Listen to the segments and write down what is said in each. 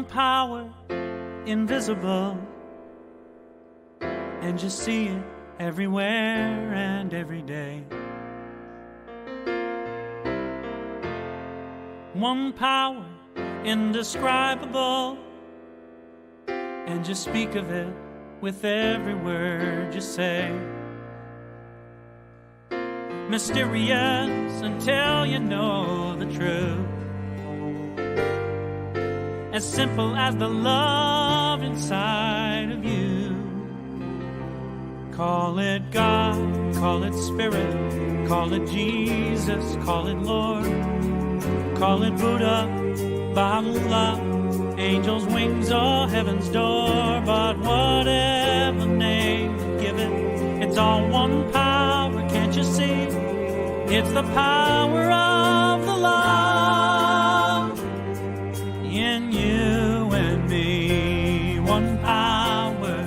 One power, invisible, and just see it everywhere and every day. One power, indescribable, and just speak of it with every word you say. Mysterious until you know the truth. As simple as the love inside of you. Call it God, call it Spirit, call it Jesus, call it Lord, call it Buddha, Baha'u'llah, angels' wings or heaven's door. But whatever name you give it, it's all one power, can't you see? It's the power of the love in you and me. One power,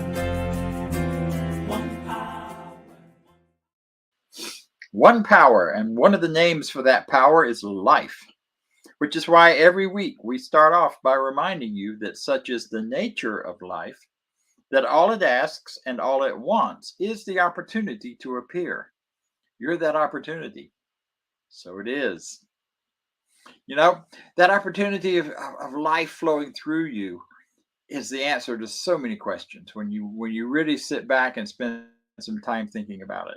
one power. One power, and one of the names for that power is life, which is why every week we start off by reminding you that such is the nature of life, that all it asks and all it wants is the opportunity to appear. You're that opportunity. So it is. You know, that opportunity of life flowing through you is the answer to so many questions when you really sit back and spend some time thinking about it.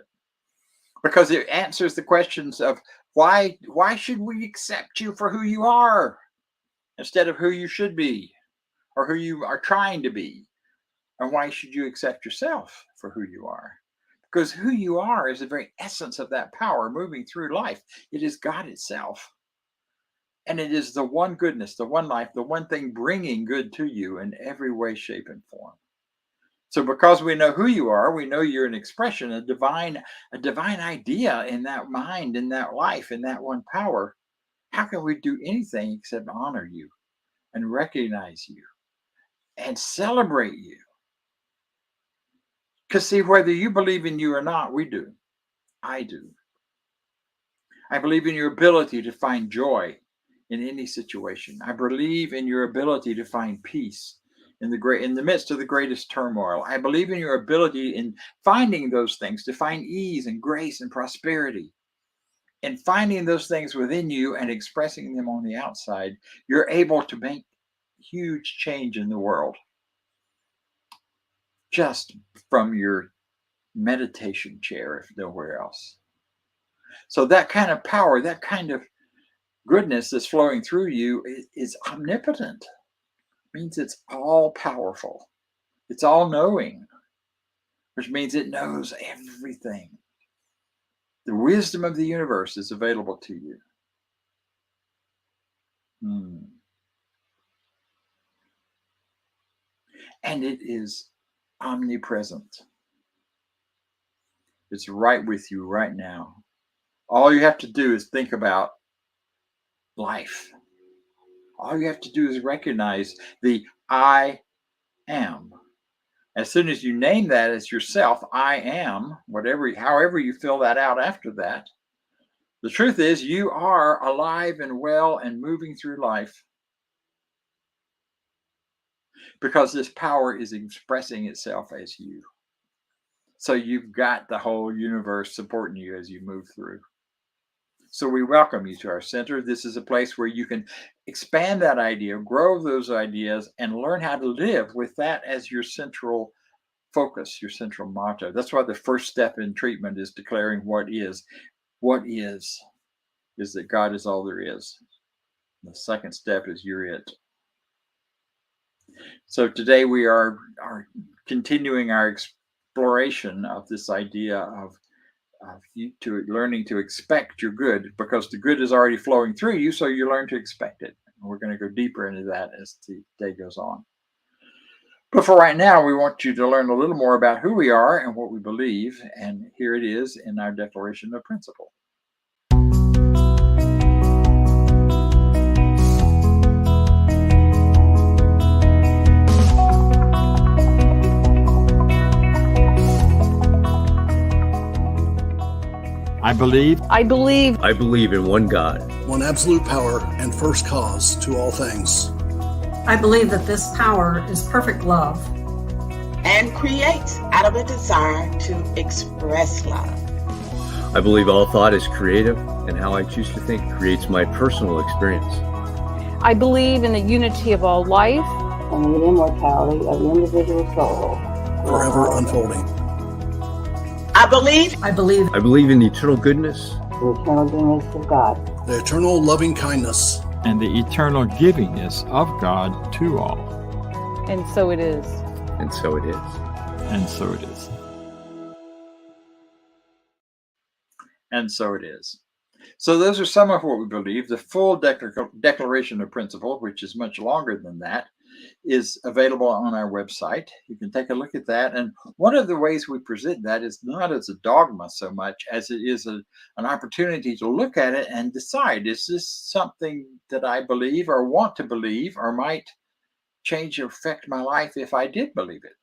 Because it answers the questions of why should we accept you for who you are instead of who you should be or who you are trying to be? And why should you accept yourself for who you are? Because who you are is the very essence of that power moving through life. It is God itself. And it is the one goodness, the one life, the one thing bringing good to you in every way, shape, and form. So because we know who you are, we know you're an expression, a divine idea in that mind, in that life, in that one power. How can we do anything except honor you and recognize you and celebrate you? Because see, whether you believe in you or not, we do. I do. I believe in your ability to find joy in any situation. I believe in your ability to find peace in the midst of the greatest turmoil. I believe in your ability in finding those things, to find ease and grace and prosperity. And finding those things within you and expressing them on the outside, you're able to make huge change in the world. Just from your meditation chair, if nowhere else. So that kind of power, that kind of goodness that's flowing through you is omnipotent. It means it's all powerful. It's all knowing, which means it knows everything. The wisdom of the universe is available to you. And it is omnipresent. It's right with you right now. All you have to do is think about life. All you have to do is recognize the I am. As soon as you name that as yourself, I am, however you fill that out after that, the truth is you are alive and well and moving through life because this power is expressing itself as you. So you've got the whole universe supporting you as you move through. So we welcome you to our center. This is a place where you can expand that idea, grow those ideas, and learn how to live with that as your central focus, your central motto. That's why the first step in treatment is declaring what is. What is that God is all there is. The second step is you're it. So today we are continuing our exploration of this idea of you learning to expect your good, because the good is already flowing through you, so you learn to expect it. And we're going to go deeper into that as the day goes on. But for right now, we want you to learn a little more about who we are and what we believe, and here it is in our Declaration of Principle. I believe in one God, one absolute power and first cause to all things. I believe that this power is perfect love. And creates out of a desire to express love. I believe all thought is creative, and how I choose to think creates my personal experience. I believe in the unity of all life and the immortality of the individual soul, forever unfolding. I believe in the eternal goodness, the eternal goodness of God, the eternal loving kindness, and the eternal givingness of God to all. And so it is. And so it is. And so it is. And so it is. So those are some of what we believe. The full Declaration of Principle, which is much longer than that, is available on our website. You can take a look at that. And one of the ways we present that is not as a dogma so much as it is an opportunity to look at it and decide, is this something that I believe or want to believe or might change or affect my life if I did believe it?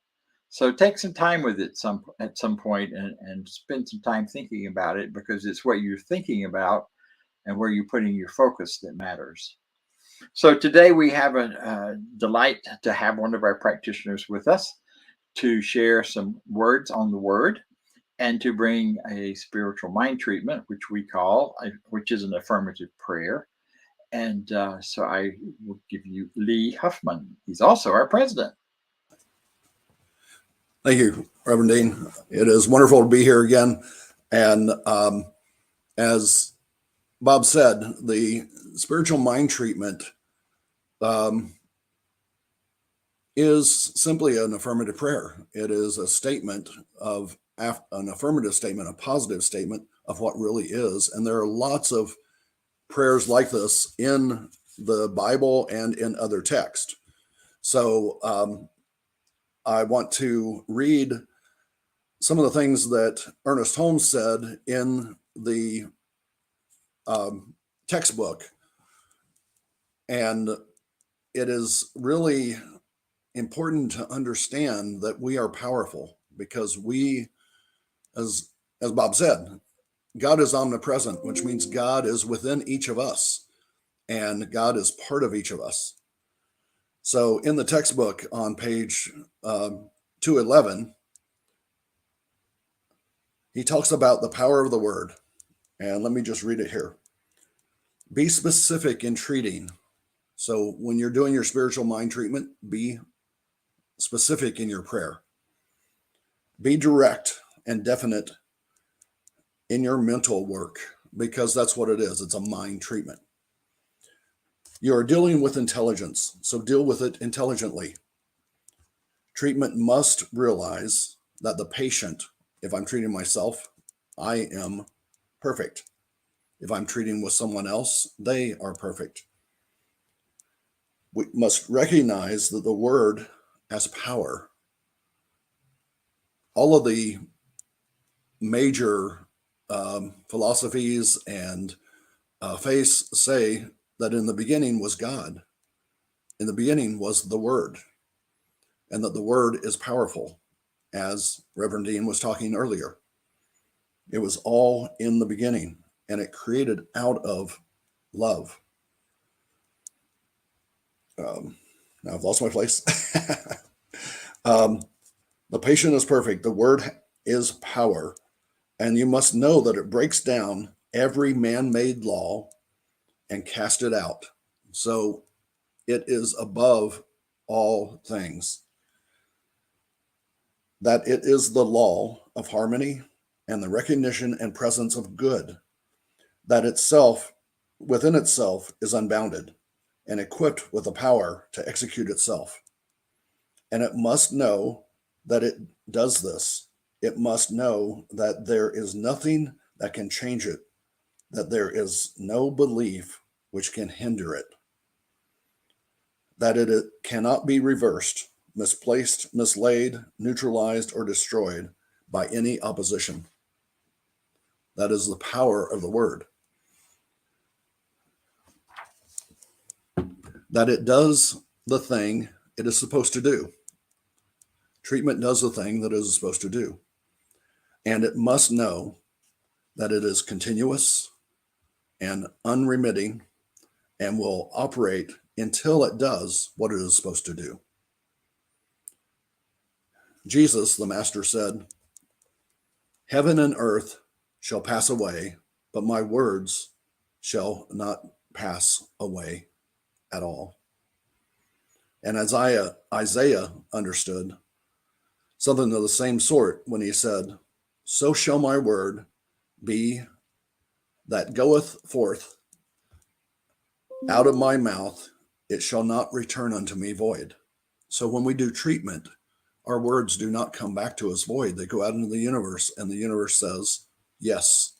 So take some time with it at some point and spend some time thinking about it, because it's what you're thinking about and where you're putting your focus that matters. So today we have a delight to have one of our practitioners with us to share some words on the Word and to bring a spiritual mind treatment, which is an affirmative prayer. And so I will give you Lee Huffman. He's also our president. Thank you, Reverend Deen. It is wonderful to be here again. And as Bob said, the spiritual mind treatment is simply an affirmative prayer. It is a statement of an affirmative statement, a positive statement of what really is. And there are lots of prayers like this in the Bible and in other texts. So I want to read some of the things that Ernest Holmes said in the textbook. And it is really important to understand that we are powerful, because we, as Bob said, God is omnipresent, which means God is within each of us, and God is part of each of us. So in the textbook on page 211, he talks about the power of the word. And let me just read it here. Be specific in treating. So when you're doing your spiritual mind treatment, be specific in your prayer. Be direct and definite in your mental work, because that's what it is. It's a mind treatment. You're dealing with intelligence, so deal with it intelligently. Treatment must realize that the patient, if I'm treating myself, I am perfect. If I'm treating with someone else, they are perfect. We must recognize that the word has power. All of the major philosophies and faiths say that in the beginning was God. In the beginning was the Word, and that the Word is powerful, as Reverend Deen was talking earlier. It was all in the beginning, and it created out of love. Now I've lost my place. The patient is perfect. The Word is power, and you must know that it breaks down every man-made law and cast it out. So it is above all things. That it is the law of harmony and the recognition and presence of good. That itself, within itself, is unbounded and equipped with the power to execute itself. And it must know that it does this. It must know that there is nothing that can change it, that there is no belief which can hinder it, that it cannot be reversed, misplaced, mislaid, neutralized, or destroyed by any opposition. That is the power of the word. That it does the thing it is supposed to do. Treatment does the thing that it is supposed to do. And it must know that it is continuous and unremitting and will operate until it does what it is supposed to do. Jesus, the Master, said, "Heaven and earth shall pass away, but my words shall not pass away at all." And Isaiah understood something of the same sort when he said, "So shall my word be that goeth forth out of my mouth, it shall not return unto me void." So when we do treatment, our words do not come back to us void. They go out into the universe, and the universe says yes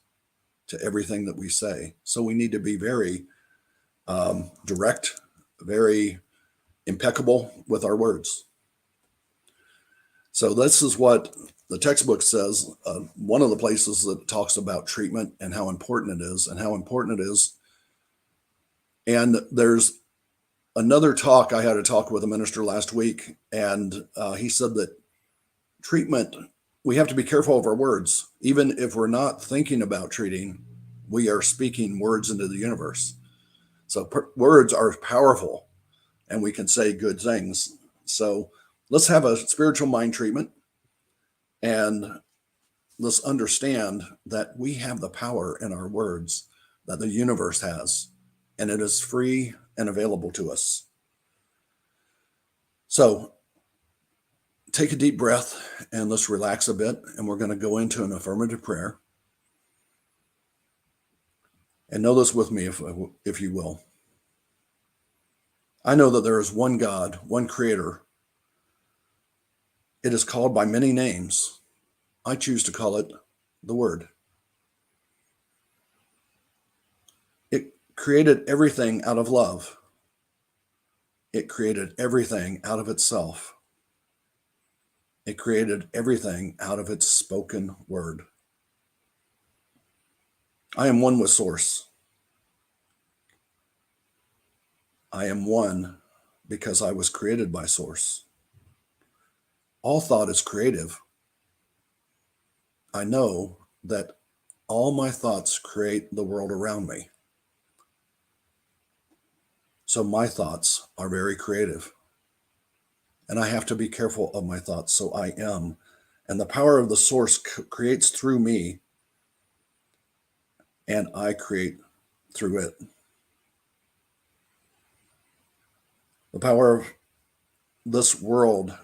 to everything that we say. So we need to be very direct, very impeccable with our words. So this is what the textbook says. One of the places that talks about treatment and how important it is, And there's another talk. I had a talk with a minister last week, and he said that treatment, we have to be careful of our words. Even if we're not thinking about treating, we are speaking words into the universe. So words are powerful, and we can say good things. So let's have a spiritual mind treatment, and let's understand that we have the power in our words that the universe has, and it is free and available to us. So take a deep breath and let's relax a bit, and we're going to go into an affirmative prayer. And know this with me, if you will. I know that there is one God, one Creator. It is called by many names. I choose to call it the Word. It created everything out of love. It created everything out of itself. It created everything out of its spoken word. I am one with Source. I am one because I was created by Source. All thought is creative. I know that all my thoughts create the world around me. So my thoughts are very creative. And I have to be careful of my thoughts, so I am. And the power of the Source creates through me, and I create through it. The power of this world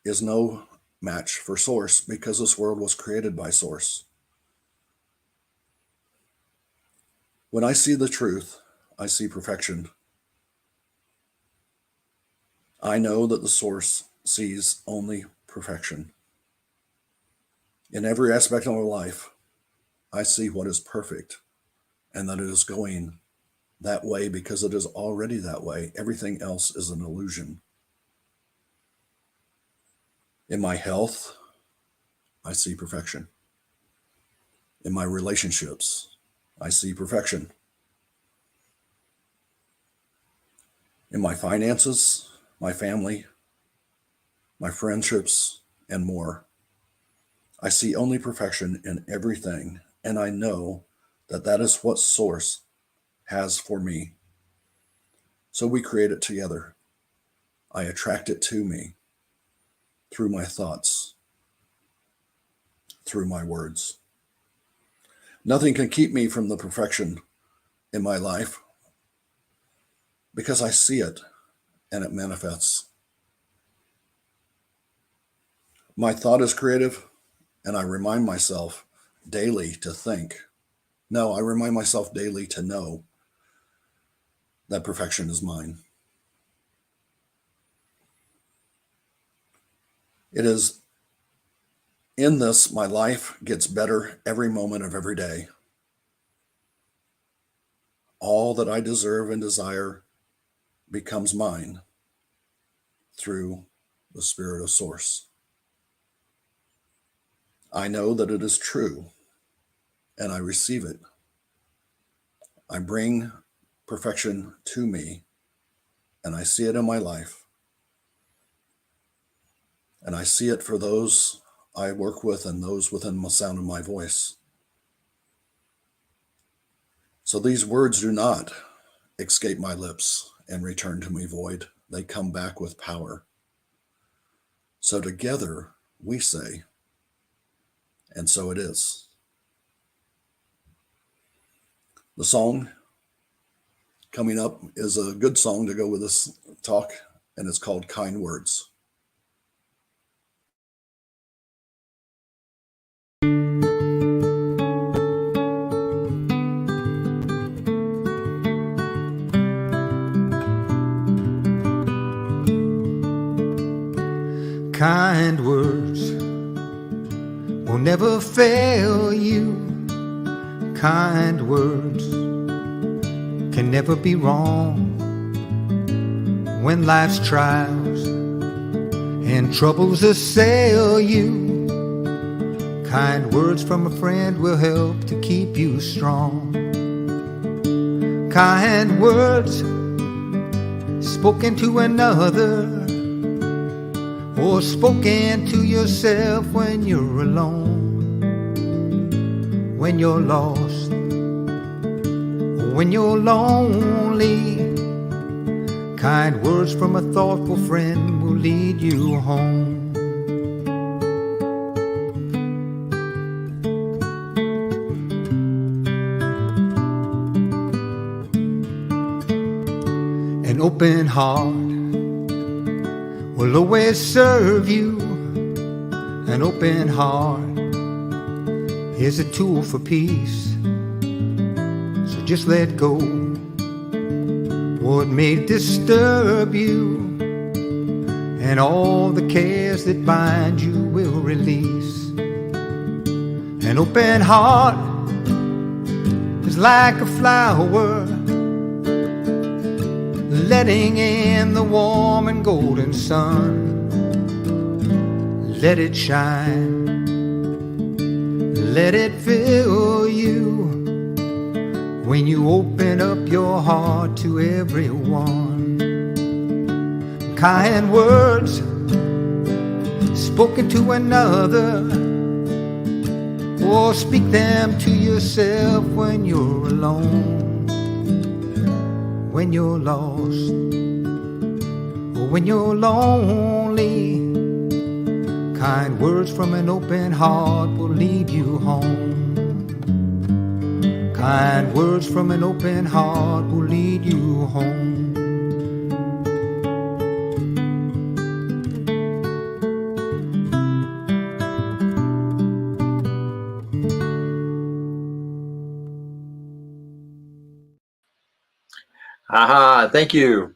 is no match for Source, because this world was created by Source. When I see the truth, I see perfection. I know that the Source sees only perfection. In every aspect of my life, I see what is perfect, and that it is going that way because it is already that way. Everything else is an illusion. In my health, I see perfection. In my relationships, I see perfection. In my finances, my family, my friendships, and more, I see only perfection in everything, and I know that that is what Source has for me. So we create it together. I attract it to me through my thoughts, through my words. Nothing can keep me from the perfection in my life because I see it and it manifests. My thought is creative, and I remind myself daily to think. No, I remind myself daily to know that perfection is mine. It is in this, my life gets better every moment of every day. All that I deserve and desire becomes mine through the Spirit of Source. I know that it is true, and I receive it. I bring perfection to me, and I see it in my life. And I see it for those I work with and those within the sound of my voice. So these words do not escape my lips, and return to me void. They come back with power. So together we say, and so it is. The song coming up is a good song to go with this talk, and it's called Kind Words. Kind words will never fail you. Kind words can never be wrong. When life's trials and troubles assail you, kind words from a friend will help to keep you strong. Kind words spoken to another, or spoken to yourself when you're alone, when you're lost, or when you're lonely. Kind words from a thoughtful friend will lead you home. An open heart will always serve you. An open heart is a tool for peace. So just let go what may disturb you, and all the cares that bind you will release. An open heart is like a flower, letting in the warm and golden sun. Let it shine, let it fill you, when you open up your heart to everyone. Kind words spoken to another, or speak them to yourself when you're alone, when you're lost, or when you're lonely. Kind words from an open heart will lead you home. Kind words from an open heart will lead you home. Aha, thank you.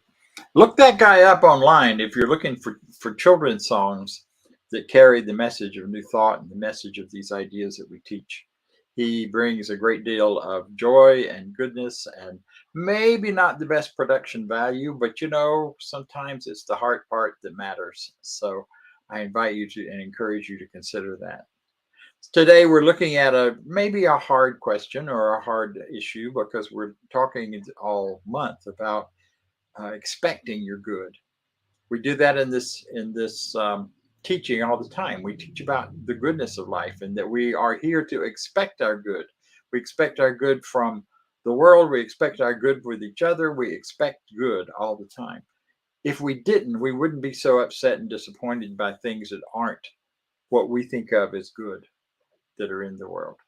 Look that guy up online if you're looking for children's songs that carry the message of new thought and the message of these ideas that we teach. He brings a great deal of joy and goodness, and maybe not the best production value, but you know, sometimes it's the heart part that matters. So I invite you to and encourage you to consider that. Today we're looking at maybe a hard question or a hard issue, because we're talking all month about expecting your good. We do that in this teaching all the time. We teach about the goodness of life, and that we are here to expect our good. We expect our good from the world. We expect our good with each other. We expect good all the time. If we didn't, we wouldn't be so upset and disappointed by things that aren't what we think of as good that are in the world.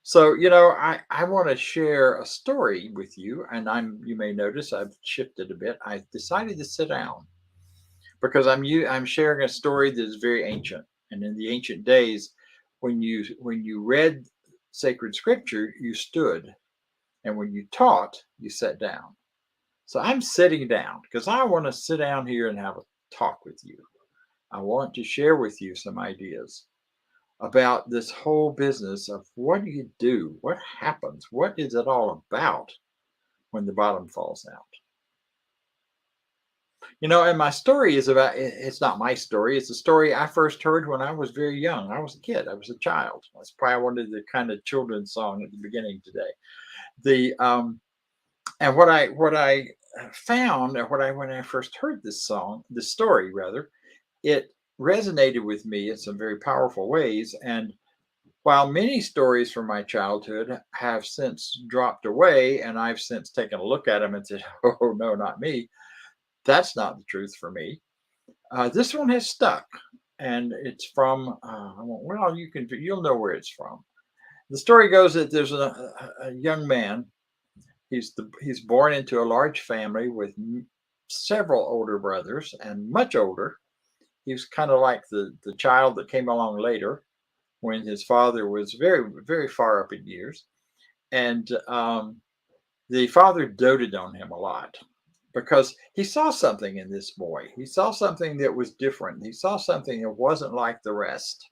So, you know, I want to share a story with you, and you may notice I've shifted a bit. I decided to sit down because I'm sharing a story that is very ancient. And in the ancient days, when you read sacred scripture, you stood, and when you taught, you sat down. So I'm sitting down because I want to sit down here and have a talk with you. I want to share with you some ideas about this whole business of what do? What happens? What is it all about when the bottom falls out? You know, and my story is about, it's not my story. It's a story I first heard when I was very young. I was a kid. I was a child. That's probably one of the kind of children's song at the beginning today. And what I found, when I first heard this story, it resonated with me in some very powerful ways. And While many stories from my childhood have since dropped away, and I've since taken a look at them and said, oh, no, not me, that's not the truth for me. This one has stuck, and it's from, well, you'll know where it's from. The story goes that there's a young man. He's born into a large family with several older brothers and much older. He was kind of like the child that came along later when his father was very, very far up in years. And the father doted on him a lot because he saw something in this boy. He saw something that was different. He saw something that wasn't like the rest.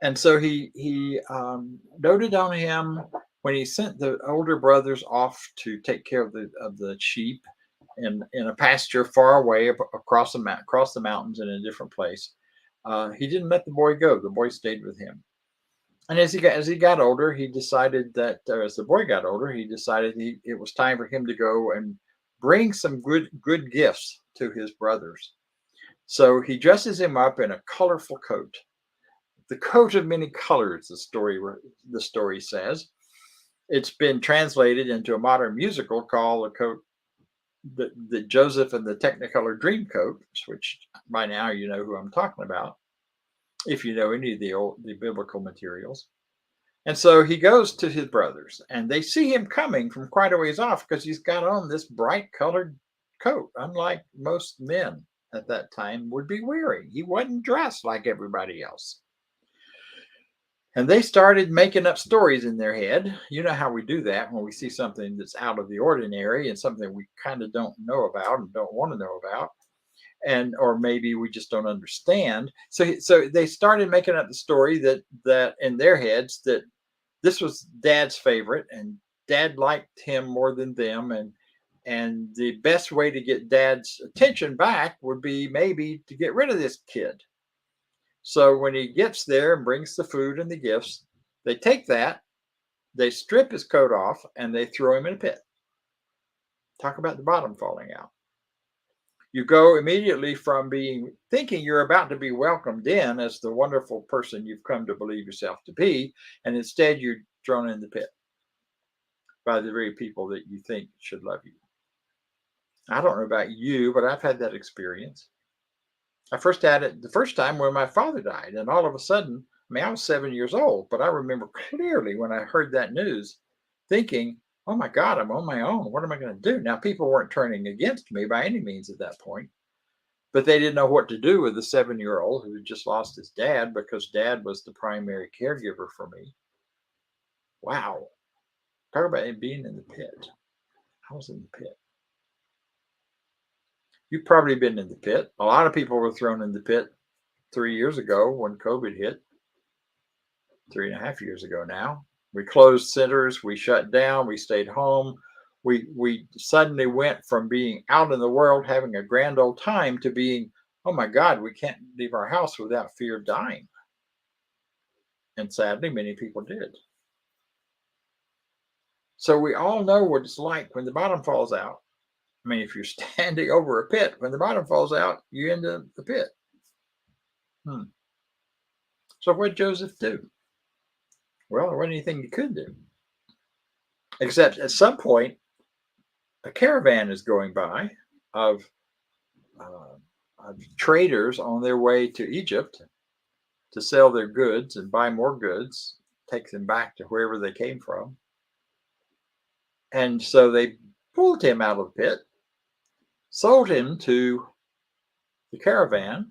And so he doted on him when he sent the older brothers off to take care of the sheep in a pasture far away across the mountains in a different place. He didn't let the boy go. The boy stayed with him. And as he got older, he decided that as the boy got older, he decided it was time for him to go and bring some good gifts to his brothers. So he dresses him up in a colorful coat. The coat of many colors, the story says. It's been translated into a modern musical called The Coat, the Joseph and the Technicolor Dreamcoat, which by now you know who I'm talking about, if you know any of the biblical materials. And so he goes to his brothers, and they see him coming from quite a ways off because he's got on this bright colored coat, unlike most men at that time would be wearing. He wasn't dressed like everybody else. And they started making up stories in their head. You know how we do that when we see something that's out of the ordinary and something we kind of don't know about and don't want to know about, or maybe we just don't understand. So they started making up the story that in their heads that this was Dad's favorite and Dad liked him more than them, and the best way to get Dad's attention back would be maybe to get rid of this kid. So when he gets there and brings the food and the gifts, they take that, they strip his coat off, and they throw him in a pit. Talk about the bottom falling out. You go immediately from thinking you're about to be welcomed in as the wonderful person you've come to believe yourself to be, and instead you're thrown in the pit by the very people that you think should love you. I don't know about you, but I've had that experience. I first had it the first time when my father died, and all of a sudden, I was 7 years old, but I remember clearly when I heard that news thinking, oh my God, I'm on my own. What am I going to do? Now, people weren't turning against me by any means at that point, but they didn't know what to do with the 7-year-old who had just lost his dad because Dad was the primary caregiver for me. Wow. Talk about being in the pit. I was in the pit. You've probably been in the pit. A lot of people were thrown in the pit 3 years ago when COVID hit. 3.5 years ago now. We closed centers, we shut down, we stayed home. We suddenly went from being out in the world having a grand old time to being, oh my God, we can't leave our house without fear of dying. And sadly, many people did. So we all know what it's like when the bottom falls out. If you're standing over a pit, when the bottom falls out, you end up the pit. So what did Joseph do? Well, there wasn't anything he could do. Except at some point, a caravan is going by of traders on their way to Egypt to sell their goods and buy more goods, take them back to wherever they came from. And so they pulled him out of the pit, sold him to the caravan,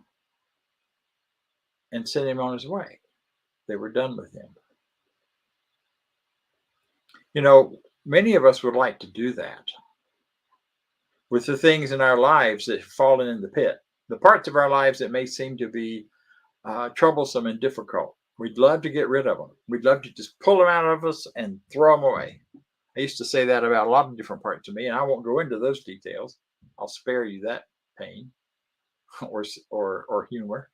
and sent him on his way. They were done with him. Many of us would like to do that with the things in our lives that have fallen in the pit, the parts of our lives that may seem to be troublesome and difficult. We'd love to get rid of them. We'd love to just pull them out of us and throw them away. I used to say that about a lot of different parts of me, and I won't go into those details. I'll spare you that pain or humor.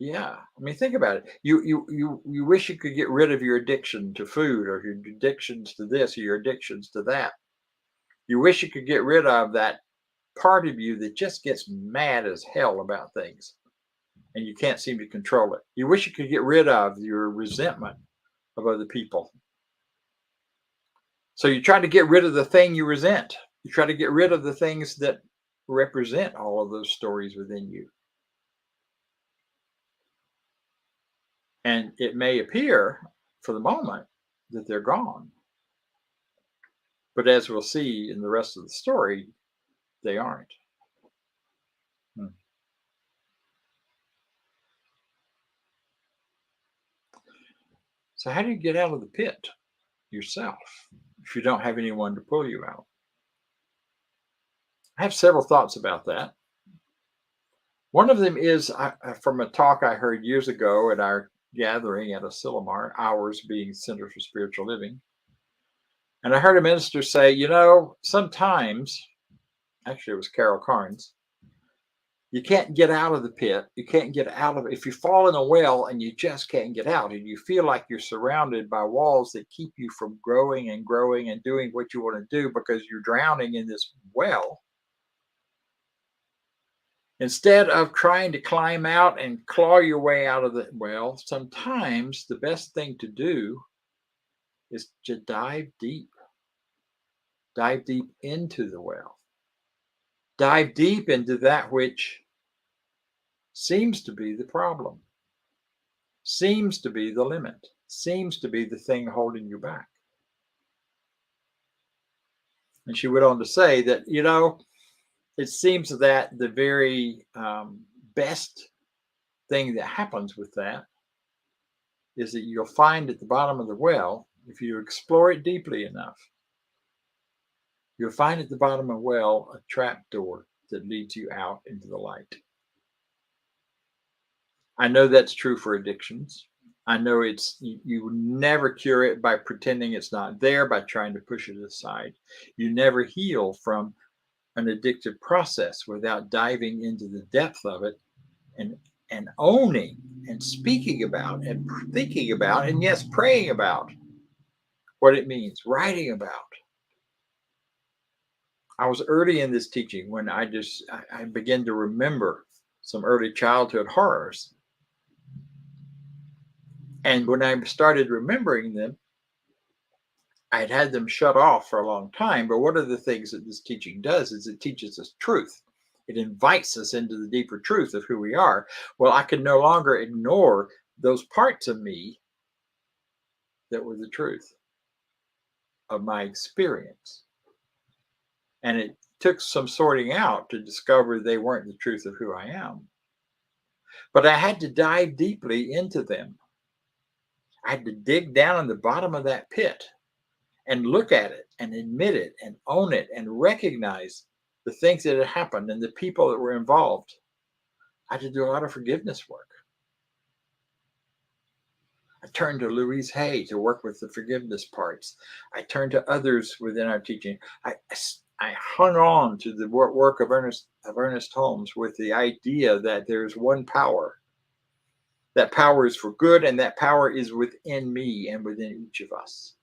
Yeah, think about it. You wish you could get rid of your addiction to food, or your addictions to this, or your addictions to that. You wish you could get rid of that part of you that just gets mad as hell about things. and you can't seem to control it. You wish you could get rid of your resentment of other people. So you try to get rid of the thing you resent. You try to get rid of the things that represent all of those stories within you. And it may appear for the moment that they're gone. But as we'll see in the rest of the story, they aren't. So how do you get out of the pit yourself if you don't have anyone to pull you out? I have several thoughts about that. One of them is from a talk I heard years ago at our gathering at Asilomar, ours being Center for Spiritual Living. And I heard a minister say, you know, sometimes, actually it was Carol Carnes, you can't get out of the pit. You can't get out of it. If you fall in a well and you just can't get out and you feel like you're surrounded by walls that keep you from growing and growing and doing what you want to do because you're drowning in this well, instead of trying to climb out and claw your way out of the well, sometimes the best thing to do is to dive deep. Dive deep into the well. Dive deep into that which seems to be the problem, seems to be the limit, seems to be the thing holding you back. And she went on to say that, you know, it seems that the very best thing that happens with that is that you'll find at the bottom of the well, if you explore it deeply enough, you'll find at the bottom of the well a trap door that leads you out into the light. I know that's true for addictions. I know you never cure it by pretending it's not there, by trying to push it aside. You never heal from an addictive process without diving into the depth of it and owning and speaking about and thinking about and yes, praying about what it means, writing about. I was early in this teaching when I began to remember some early childhood horrors. And when I started remembering them, I had them shut off for a long time. But one of the things that this teaching does is it teaches us truth. It invites us into the deeper truth of who we are. Well, I can no longer ignore those parts of me that were the truth of my experience. And it took some sorting out to discover they weren't the truth of who I am. But I had to dive deeply into them. I had to dig down in the bottom of that pit and look at it and admit it and own it and recognize the things that had happened and the people that were involved. I had to do a lot of forgiveness work. I turned to Louise Hay to work with the forgiveness parts. I turned to others within our teaching. I hung on to the work of Ernest Holmes with the idea that there's one power. That power is for good, and that power is within me and within each of us.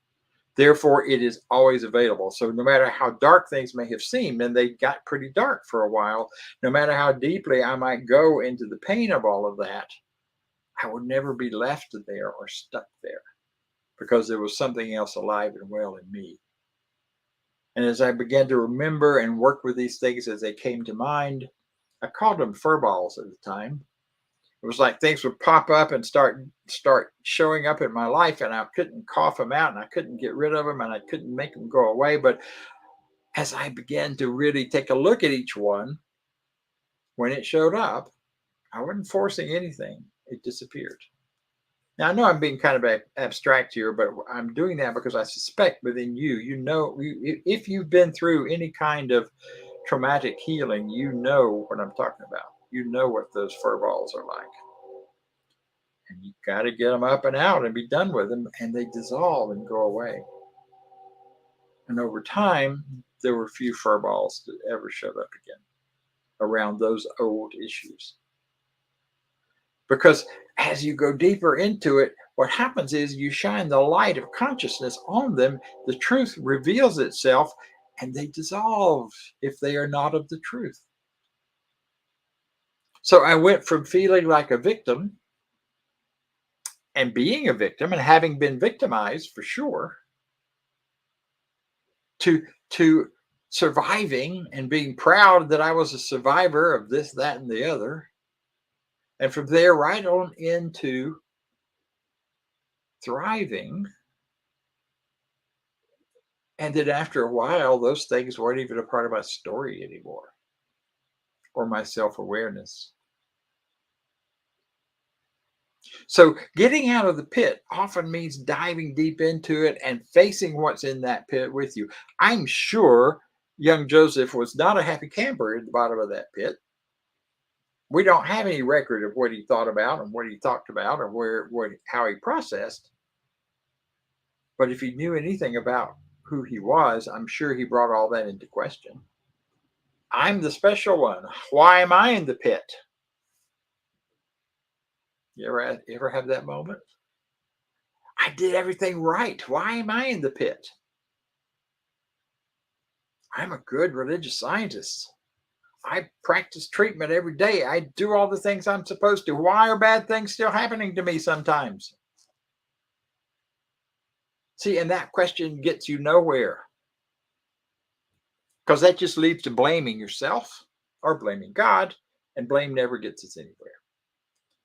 Therefore, it is always available. So no matter how dark things may have seemed, and they got pretty dark for a while, no matter how deeply I might go into the pain of all of that, I would never be left there or stuck there because there was something else alive and well in me. And as I began to remember and work with these things as they came to mind, I called them furballs at the time. It was like things would pop up and start showing up in my life, and I couldn't cough them out, and I couldn't get rid of them, and I couldn't make them go away. But as I began to really take a look at each one, when it showed up, I wasn't forcing anything. It disappeared. Now, I know I'm being kind of abstract here, but I'm doing that because I suspect within you, you know, if you've been through any kind of traumatic healing, you know what I'm talking about. You know what those furballs are like. And you got to get them up and out and be done with them, and they dissolve and go away. And over time, there were few furballs that ever showed up again around those old issues. Because as you go deeper into it, what happens is you shine the light of consciousness on them, the truth reveals itself, and they dissolve if they are not of the truth. So I went from feeling like a victim and being a victim and having been victimized for sure to surviving and being proud that I was a survivor of this, that, and the other. And from there right on into thriving. And then after a while, those things weren't even a part of my story anymore or my self-awareness. So getting out of the pit often means diving deep into it and facing what's in that pit with you. I'm sure young Joseph was not a happy camper at the bottom of that pit. We don't have any record of what he thought about and what he talked about or how he processed. But if he knew anything about who he was, I'm sure he brought all that into question. I'm the special one. Why am I in the pit? You ever have that moment? I did everything right. Why am I in the pit? I'm a good religious scientist. I practice treatment every day. I do all the things I'm supposed to. Why are bad things still happening to me sometimes? See, and that question gets you nowhere, because that just leads to blaming yourself or blaming God, and blame never gets us anywhere.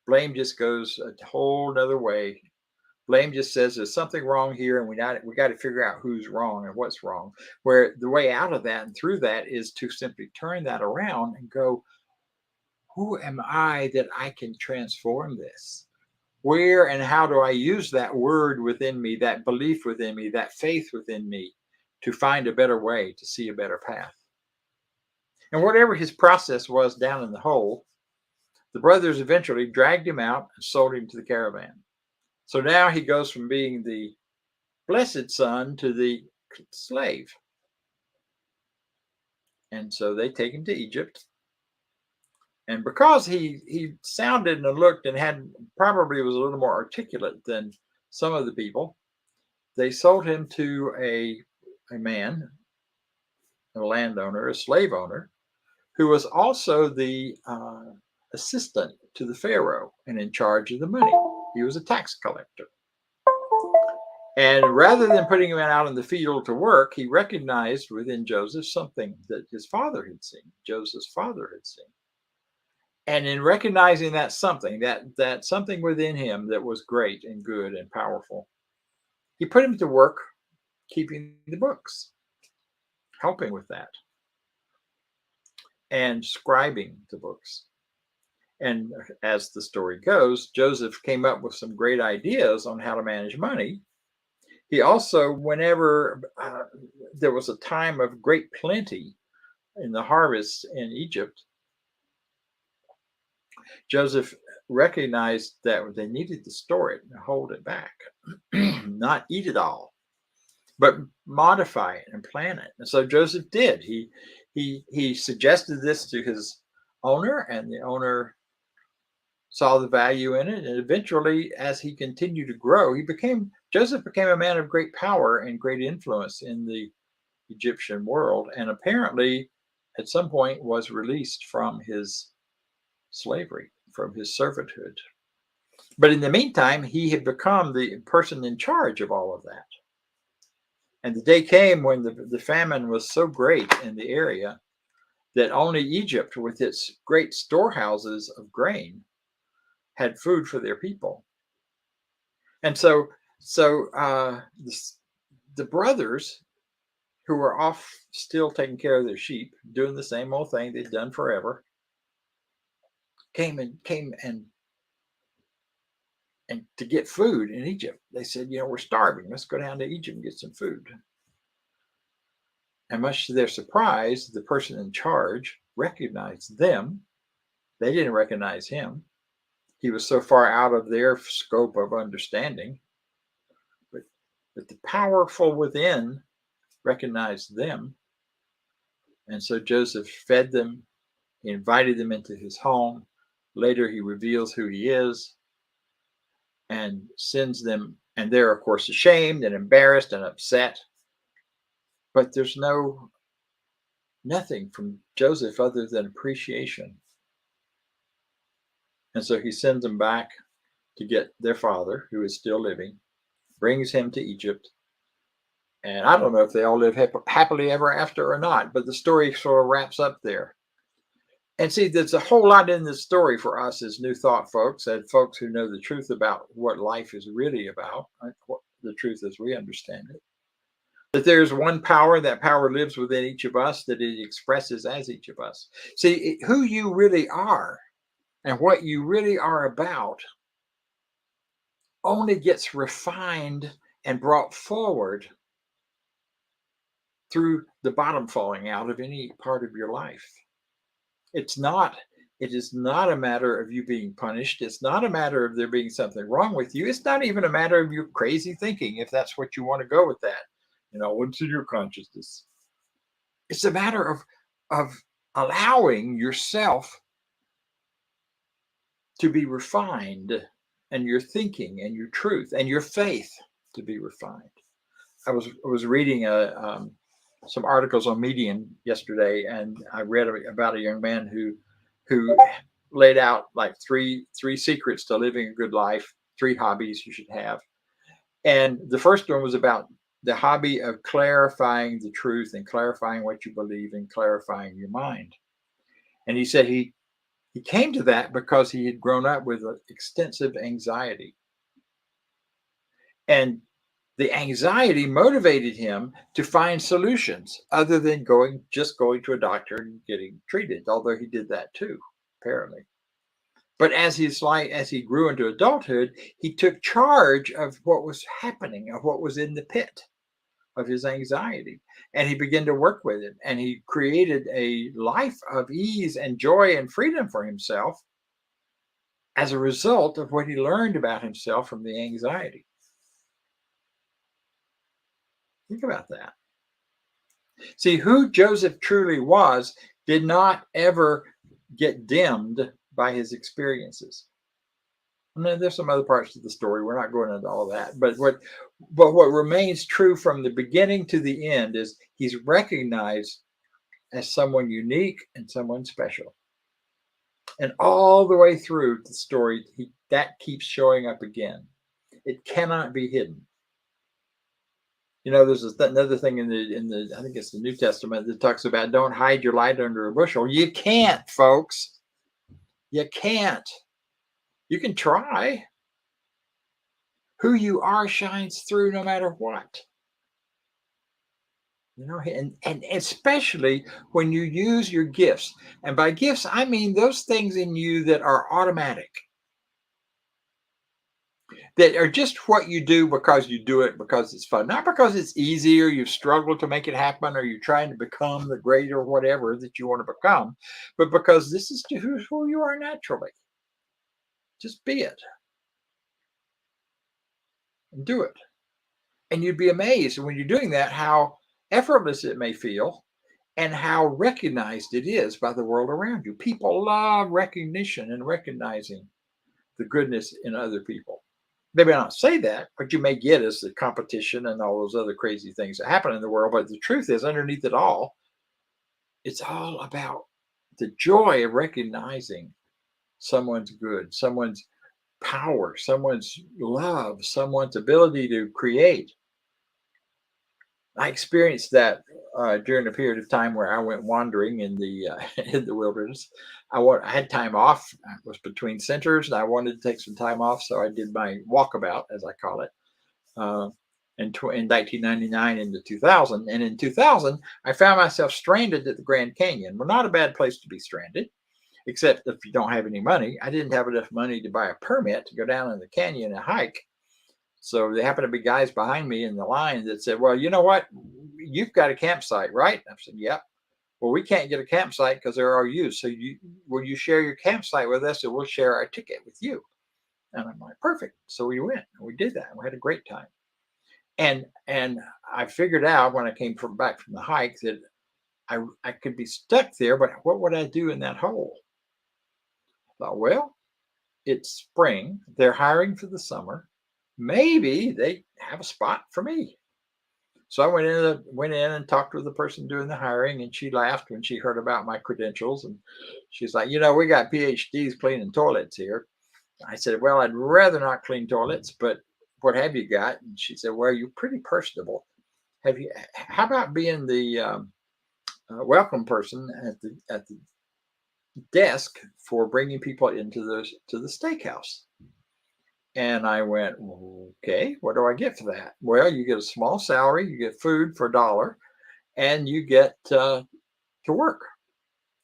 Blame just goes a whole nother way. Blame just says there's something wrong here, and we got to figure out who's wrong and what's wrong. Where the way out of that and through that is to simply turn that around and go, who am I that I can transform this? Where and how do I use that word within me, that belief within me, that faith within me to find a better way, to see a better path? And whatever his process was down in the hole, the brothers eventually dragged him out and sold him to the caravan. So now he goes from being the blessed son to the slave. And so they take him to Egypt. And because he sounded and looked and probably was a little more articulate than some of the people, they sold him to a man, a landowner, a slave owner, who was also the assistant to the Pharaoh and in charge of the money. He was a tax collector. And rather than putting him out in the field to work, he recognized within Joseph something that his father had seen, Joseph's father had seen. And in recognizing that something, that something within him that was great and good and powerful, he put him to work keeping the books, helping with that, and scribing the books. And as the story goes, Joseph came up with some great ideas on how to manage money. He also, whenever there was a time of great plenty in the harvest in Egypt, Joseph recognized that they needed to store it and hold it back, not eat it all, but modify it and plan it. And so Joseph did. He suggested this to his owner, and the owner saw the value in it. And eventually, as he continued to grow, Joseph became a man of great power and great influence in the Egyptian world, and apparently at some point was released from his slavery, from his servanthood. But in the meantime, he had become the person in charge of all of that. And the day came when the famine was so great in the area that only Egypt, with its great storehouses of grain, had food for their people. And so the brothers, who were off still taking care of their sheep, doing the same old thing they'd done forever, came and to get food in Egypt. They said, we're starving. Let's go down to Egypt and get some food. And much to their surprise, the person in charge recognized them. They didn't recognize him. He was so far out of their scope of understanding. But the powerful within recognized them. And so Joseph fed them. He invited them into his home. Later, he reveals who he is and sends them. And they're, of course, ashamed and embarrassed and upset. But there's nothing from Joseph other than appreciation. And so he sends them back to get their father, who is still living, brings him to Egypt. And I don't know if they all live happily ever after or not, but the story sort of wraps up there. And see, there's a whole lot in this story for us as New Thought folks and folks who know the truth about what life is really about, right? What the truth as we understand it. That there's one power, that power lives within each of us, that it expresses as each of us. See, who you really are and what you really are about only gets refined and brought forward through the bottom falling out of any part of your life. It is not a matter of you being punished. It's not a matter of there being something wrong with you. It's not even a matter of your crazy thinking, if that's what you want to go with that. What's in your consciousness? It's a matter of allowing yourself to be refined, and your thinking and your truth and your faith to be refined. I was reading some articles on Medium yesterday, and I read about a young man who laid out like three secrets to living a good life, 3 hobbies you should have. And the first one was about the hobby of clarifying the truth and clarifying what you believe and clarifying your mind. And he said he came to that because he had grown up with extensive anxiety. And the anxiety motivated him to find solutions other than just going to a doctor and getting treated, although he did that too, apparently. But as he grew into adulthood, he took charge of what was happening, of what was in the pit of his anxiety. And he began to work with it. And he created a life of ease and joy and freedom for himself as a result of what he learned about himself from the anxiety. Think about that. See, who Joseph truly was did not ever get dimmed by his experiences. I mean, there's some other parts of the story. We're not going into all that. But what remains true from the beginning to the end is he's recognized as someone unique and someone special. And all the way through the story, that keeps showing up again. It cannot be hidden. There's another thing in the I think it's the New Testament that talks about don't hide your light under a bushel. You can't, folks. You can't. You can try. Who you are shines through no matter what. And especially when you use your gifts. And by gifts, I mean those things in you that are automatic. That are just what you do because you do it because it's fun, not because it's easy or you've struggled to make it happen or you're trying to become the great or whatever that you want to become, but because this is who you are naturally. Just be it and do it. And you'd be amazed when you're doing that how effortless it may feel and how recognized it is by the world around you. People love recognition and recognizing the goodness in other people. They may not say that, what you may get is the competition and all those other crazy things that happen in the world. But the truth is, underneath it all, it's all about the joy of recognizing someone's good, someone's power, someone's love, someone's ability to create. I experienced that during a period of time where I went wandering in the wilderness. I had time off. I was between centers, and I wanted to take some time off, so I did my walkabout, as I call it, in 1999 into 2000. And in 2000, I found myself stranded at the Grand Canyon. Well, not a bad place to be stranded, except if you don't have any money. I didn't have enough money to buy a permit to go down in the canyon and hike. So there happened to be guys behind me in the line that said, well, you know what? You've got a campsite, right? I said, yep. Well, we can't get a campsite because there are you. So will you share your campsite with us and we'll share our ticket with you? And I'm like, perfect. So we went and we did that. And we had a great time. And I figured out when I came back from the hike that I could be stuck there, but what would I do in that hole? I thought, well, it's spring. They're hiring for the summer. Maybe they have a spot for me. So I went in and talked with the person doing the hiring, and she laughed when she heard about my credentials. And she's like, we got PhDs cleaning toilets here. I said, well, I'd rather not clean toilets, but what have you got? And she said, well, you're pretty personable. How about being the welcome person at the desk for bringing people into the steakhouse? And I went, okay, what do I get for that? Well, you get a small salary, you get food for $1, and you get to work.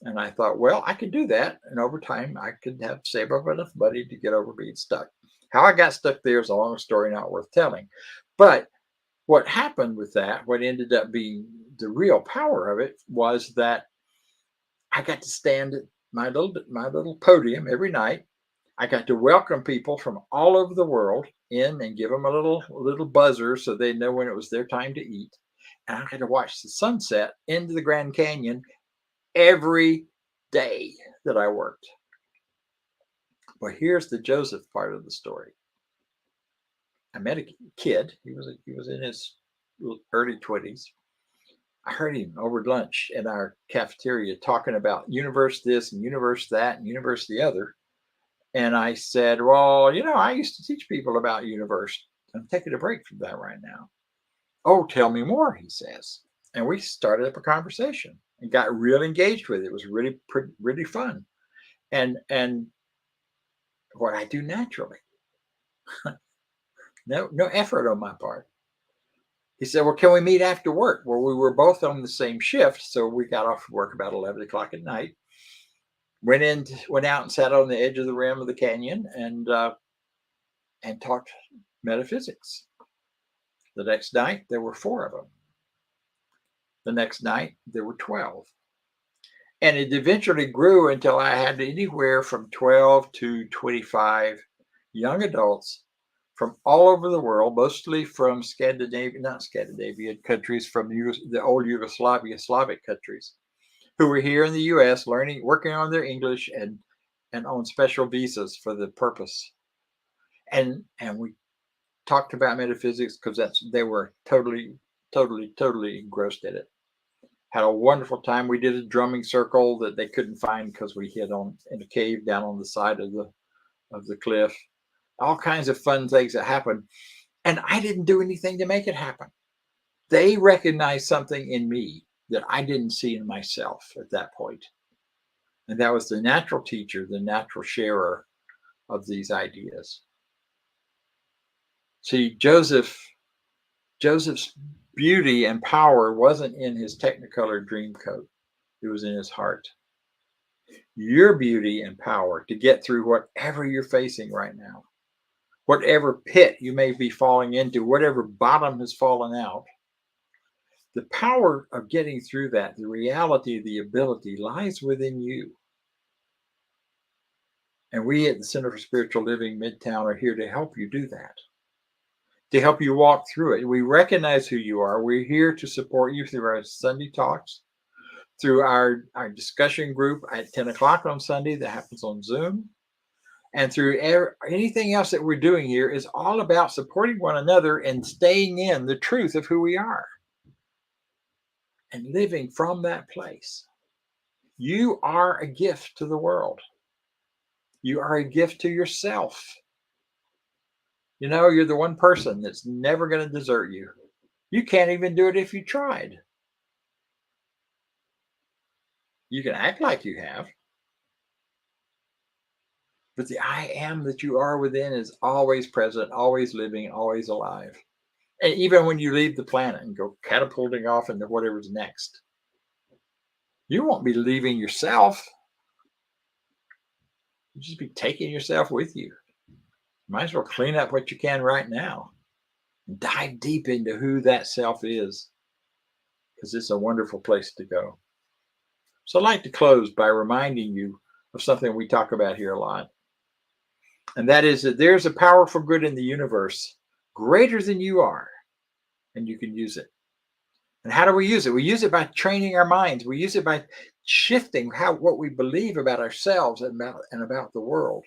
And I thought, well, I could do that. And over time, I could save up enough money to get over being stuck. How I got stuck there is a long story, not worth telling. But what happened with that, what ended up being the real power of it, was that I got to stand at my little podium every night. I got to welcome people from all over the world in and give them a little buzzer so they know when it was their time to eat. And I got to watch the sunset into the Grand Canyon every day that I worked. Well, here's the Joseph part of the story. I met a kid. He was in his early 20s. I heard him over lunch in our cafeteria talking about universe this and universe that and universe the other. And I said, well, I used to teach people about universe. I'm taking a break from that right now. Oh, tell me more, he says. And we started up a conversation and got real engaged with it. It was really, really fun. And what I do naturally, no effort on my part. He said, well, can we meet after work? Well, we were both on the same shift. So we got off work about 11 o'clock at night. Went out and sat on the edge of the rim of the canyon and talked metaphysics. The next night, there were 4 of them. The next night, there were 12. And it eventually grew until I had anywhere from 12 to 25 young adults from all over the world, mostly from not Scandinavian countries, from the old Slavic countries, who were here in the U.S. working on their English and on special visas for the purpose. And we talked about metaphysics because they were totally engrossed in it. Had a wonderful time. We did a drumming circle that they couldn't find because we hid in a cave down on the side of the cliff. All kinds of fun things that happened. And I didn't do anything to make it happen. They recognized something in me that I didn't see in myself at that point. And that was the natural teacher, the natural sharer of these ideas. See, Joseph's beauty and power wasn't in his Technicolor dream coat. It was in his heart. Your beauty and power to get through whatever you're facing right now, whatever pit you may be falling into, whatever bottom has fallen out, the power of getting through that, the reality, the ability lies within you. And we at the Center for Spiritual Living Midtown are here to help you do that, to help you walk through it. We recognize who you are. We're here to support you through our Sunday talks, through our discussion group at 10 o'clock on Sunday that happens on Zoom, and through anything else that we're doing here is all about supporting one another and staying in the truth of who we are and living from that place. You are a gift to the world. You are a gift to yourself. You're the one person that's never going to desert you. You can't even do it if you tried. You can act like you have. But the I am that you are within is always present, always living, always alive. And even when you leave the planet and go catapulting off into whatever's next, you won't be leaving yourself. You'll just be taking yourself with you. Might as well clean up what you can right now and dive deep into who that self is, because it's a wonderful place to go. So I'd like to close by reminding you of something we talk about here a lot. And that is that there's a powerful good in the universe greater than you are, and you can use it. And how do we use it? We use it by training our minds. We use it by shifting what we believe about ourselves and about the world,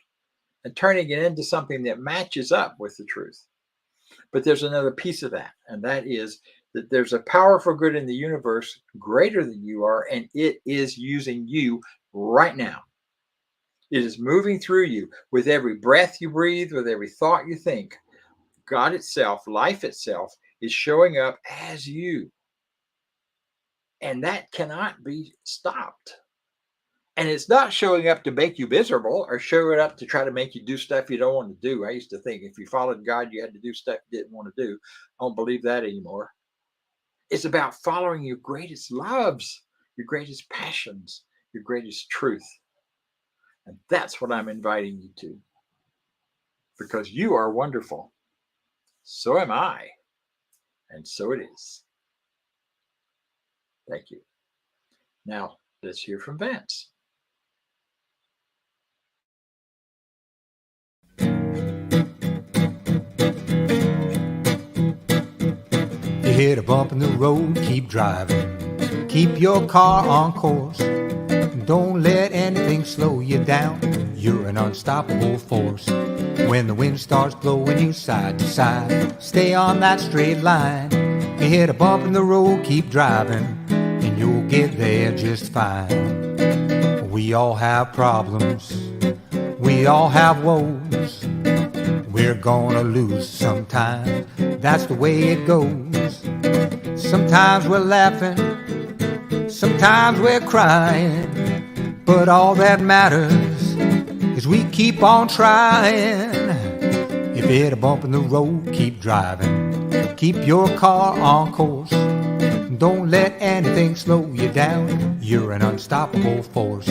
and turning it into something that matches up with the truth. But there's another piece of that, and that is that there's a powerful good in the universe greater than you are, and it is using you right now. It is moving through you with every breath you breathe, with every thought you think. God itself, life itself, is showing up as you. And that cannot be stopped. And it's not showing up to make you miserable or showing up to try to make you do stuff you don't want to do. I used to think if you followed God, you had to do stuff you didn't want to do. I don't believe that anymore. It's about following your greatest loves, your greatest passions, your greatest truth. And that's what I'm inviting you to. Because you are wonderful. So am I. And so it is. Thank you. Now, let's hear from Vance. You hit a bump in the road, keep driving. Keep your car on course. Don't let anything slow you down. You're an unstoppable force. When the wind starts blowing you side to side, stay on that straight line. You hit a bump in the road, keep driving, and you'll get there just fine. We all have problems. We all have woes. We're gonna lose sometimes. That's the way it goes. Sometimes we're laughing, sometimes we're crying, but all that matters is we keep on trying. If you hit a bump in the road, keep driving. Keep your car on course. Don't let anything slow you down. You're an unstoppable force.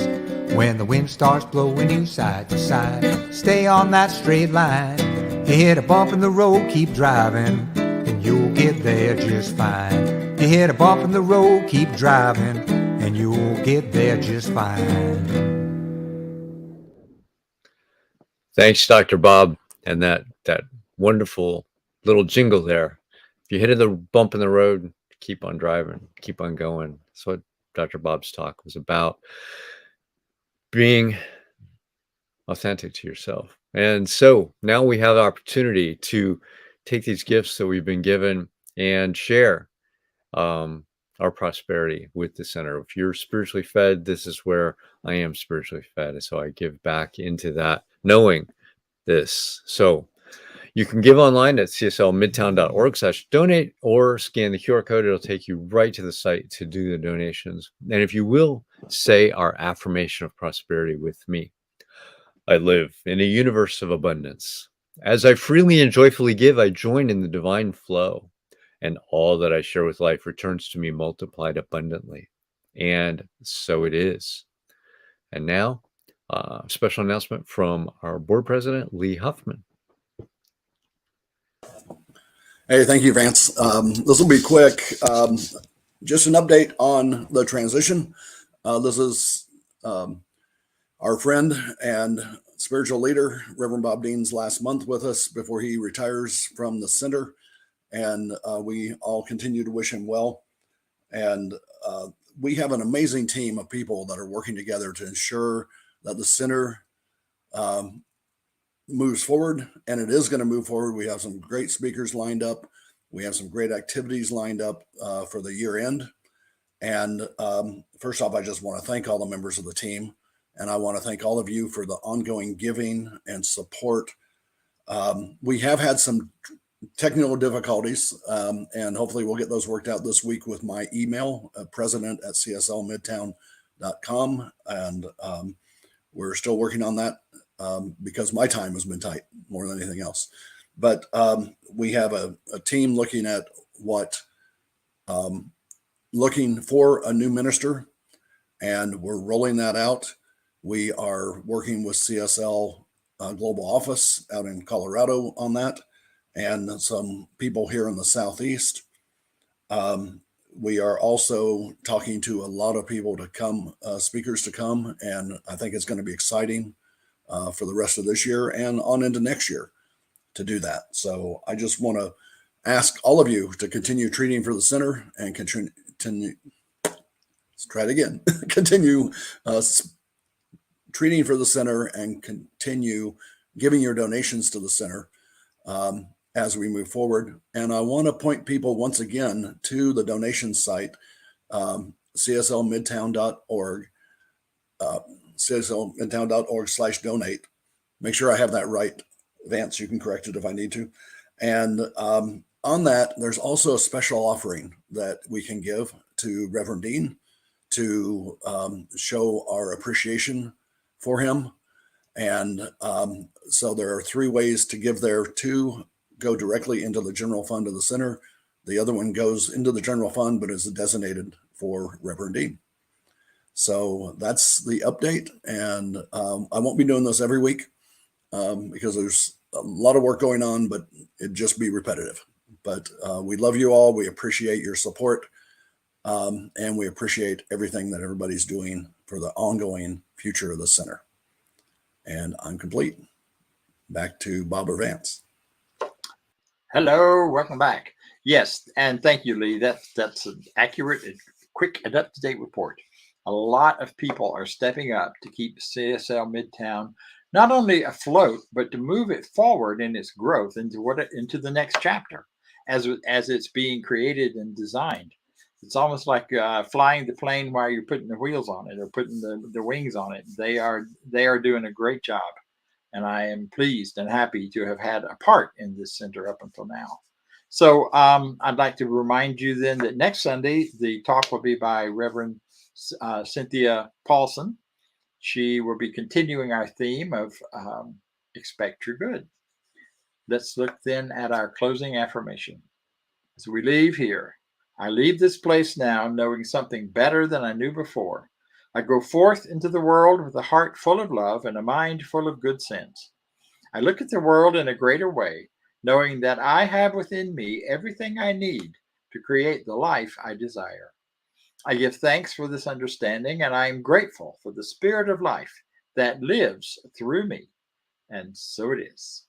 When the wind starts blowing you side to side, stay on that straight line. You hit a bump in the road, keep driving, and you'll get there just fine. You hit a bump in the road, keep driving, and you'll get there just fine. Thanks, Dr. Bob, and that wonderful little jingle there. If you hit a bump in the road, keep on driving, keep on going. That's what Dr. Bob's talk was about. Being authentic to yourself. And so now we have the opportunity to take these gifts that we've been given and share our prosperity with the center. If you're spiritually fed, this is where I am spiritually fed. And so I give back into that, knowing this. So you can give online at cslmidtown.org/donate or scan the QR code. It'll take you right to the site to do the donations. And if you will, say our affirmation of prosperity with me. I live in a universe of abundance. As I freely and joyfully give, I join in the divine flow, and all that I share with life returns to me multiplied abundantly. And so it is. And now, special announcement from our board president, Lee Huffman. Hey, thank you, Vance. This will be quick. Just an update on the transition. This is our friend and spiritual leader, Reverend Bob Deen's last month with us before he retires from the center. And we all continue to wish him well. And we have an amazing team of people that are working together to ensure that the center moves forward, and it is going to move forward. We have some great speakers lined up. We have some great activities lined up for the year end. And first off, I just want to thank all the members of the team. And I want to thank all of you for the ongoing giving and support. We have had some technical difficulties, and hopefully we'll get those worked out this week with my email, president@cslmidtown.com. And we're still working on that because my time has been tight more than anything else. But we have a team looking at looking for a new minister, and we're rolling that out. We are working with CSL Global Office out in Colorado on that, and some people here in the Southeast. We are also talking to a lot of people to come, speakers to come, and I think it's going to be exciting for the rest of this year and on into next year to do that. So I just want to ask all of you to continue treating for the center and continue. Let's try it again. Continue treating for the center and continue giving your donations to the center. as we move forward. And I want to point people once again to the donation site, cslmidtown.org, cslmidtown.org/donate. Make sure I have that right. Vance, you can correct it if I need to. And on that, there's also a special offering that we can give to Reverend Deen to show our appreciation for him. And so there are 3 ways to give there. 2 go directly into the general fund of the center. The other one goes into the general fund, but is designated for Reverend Deen. So that's the update. And I won't be doing this every week because there's a lot of work going on, but it'd just be repetitive. But we love you all. We appreciate your support. And we appreciate everything that everybody's doing for the ongoing future of the center. And I'm complete. Back to Bob or Vance. Hello, welcome back. Yes, and thank you, Lee. That's an accurate, quick, and up-to-date report. A lot of people are stepping up to keep CSL Midtown not only afloat, but to move it forward in its growth into the next chapter as it's being created and designed. It's almost like flying the plane while you're putting the wheels on it or putting the wings on it. They are doing a great job. And I am pleased and happy to have had a part in this center up until now. So I'd like to remind you then that next Sunday, the talk will be by Reverend Cynthia Paulson. She will be continuing our theme of expect your good. Let's look then at our closing affirmation. As we leave here, I leave this place now knowing something better than I knew before. I go forth into the world with a heart full of love and a mind full of good sense. I look at the world in a greater way, knowing that I have within me everything I need to create the life I desire. I give thanks for this understanding, and I am grateful for the spirit of life that lives through me. And so it is.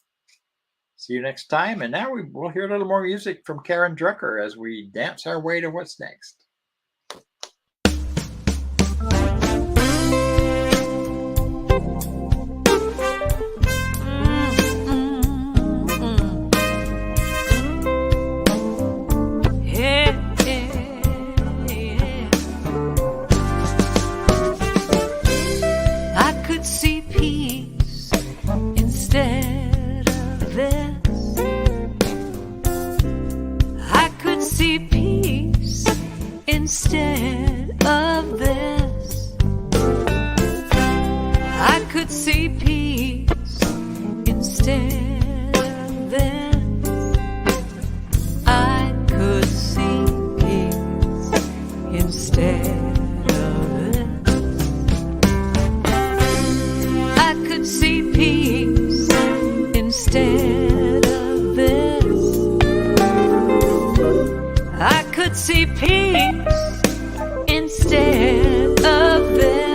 See you next time. And now we'll hear a little more music from Karen Drucker as we dance our way to what's next. Instead of this, I could see peace. Instead of this, I could see peace. Instead of this, I could see peace. Instead of this, I could see peace. Instead of this,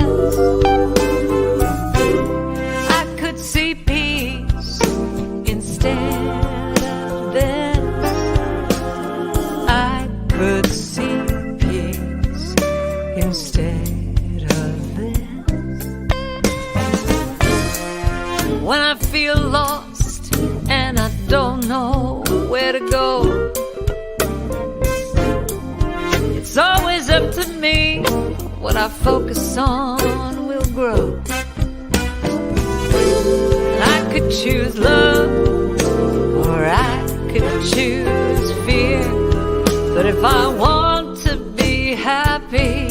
I could see peace. Instead of this, I could see peace. Instead of this, when I feel lost and I don't know where to go, it's always up to me. What I focus on will grow. I could choose love, or I could choose fear. But if I want to be happy,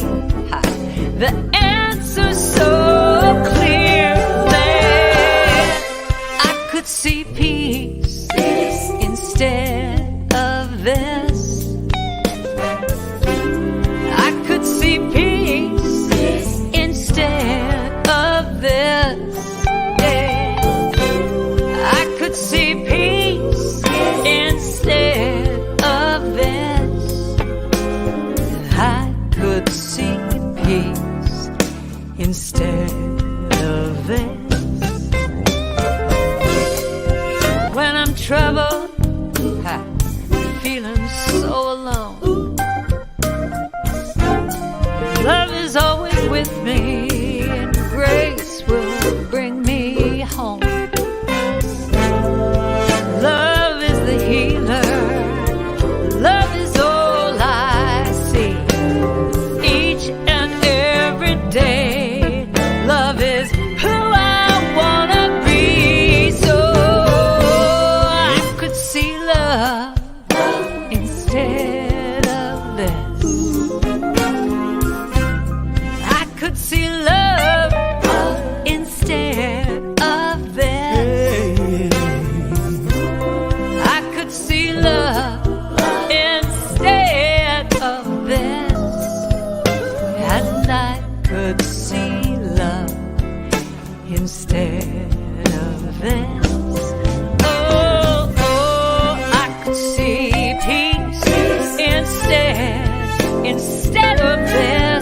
the answer's so clear. Then I could see peace instead of this. See peace instead of this. Yeah. I could see peace instead of this. I could see peace instead of this. When I'm troubled, feeling so alone, love is always with me, and grace will bring me home. Love is the healer. of this. Oh, I could see peace instead of this.